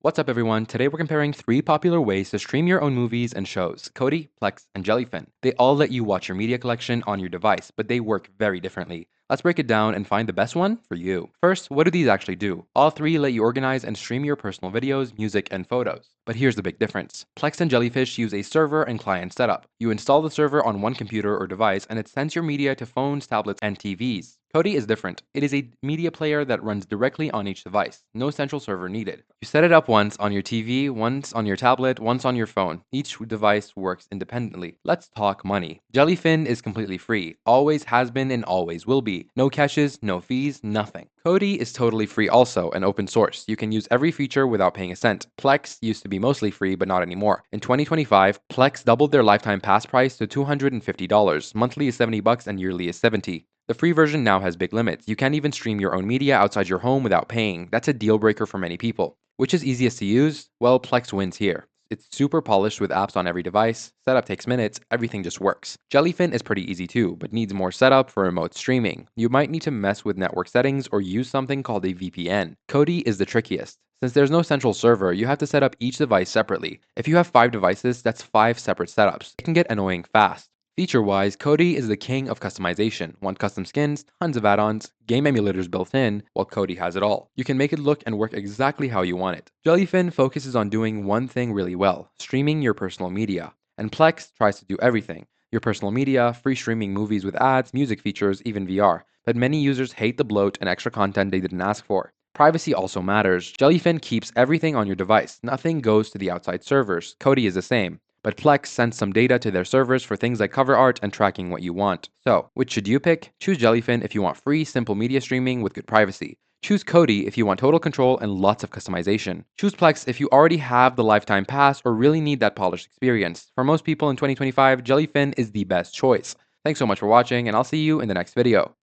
What's up everyone? Today we're comparing 3 popular ways to stream your own movies and shows, Kodi, Plex, and Jellyfin. They all let you watch your media collection on your device, but they work very differently. Let's break it down and find the best one for you. First, what do these actually do? All 3 let you organize and stream your personal videos, music, and photos. But here's the big difference. Plex and Jellyfish use a server and client setup. You install the server on one computer or device and it sends your media to phones, tablets, and TVs. Kodi is different. It is a media player that runs directly on each device. No central server needed. You set it up once on your TV, once on your tablet, once on your phone. Each device works independently. Let's talk money. Jellyfin is completely free. Always has been and always will be. No caches, no fees, nothing. Kodi is totally free also and open source. You can use every feature without paying a cent. Plex used to be mostly free but not anymore. In 2025, Plex doubled their lifetime pass price to $250. Monthly is $70 and yearly is $70. The free version now has big limits. You can't even stream your own media outside your home without paying. That's a deal breaker for many people. Which is easiest to use? Well, Plex wins here. It's super polished with apps on every device, setup takes minutes, everything just works. Jellyfin is pretty easy too, but needs more setup for remote streaming. You might need to mess with network settings or use something called a VPN. Kodi is the trickiest. Since there's no central server, you have to set up each device separately. If you have 5 devices, that's 5 separate setups. It can get annoying fast. Feature-wise, Kodi is the king of customization. Want custom skins, tons of add-ons, game emulators built in, while Kodi has it all. You can make it look and work exactly how you want it. Jellyfin focuses on doing one thing really well, streaming your personal media. And Plex tries to do everything. Your personal media, free streaming movies with ads, music features, even VR. But many users hate the bloat and extra content they didn't ask for. Privacy also matters. Jellyfin keeps everything on your device. Nothing goes to the outside servers. Kodi is the same. But Plex sends some data to their servers for things like cover art and tracking what you want. So, which should you pick? Choose Jellyfin if you want free, simple media streaming with good privacy. Choose Kodi if you want total control and lots of customization. Choose Plex if you already have the lifetime pass or really need that polished experience. For most people in 2025, Jellyfin is the best choice. Thanks so much for watching, and I'll see you in the next video.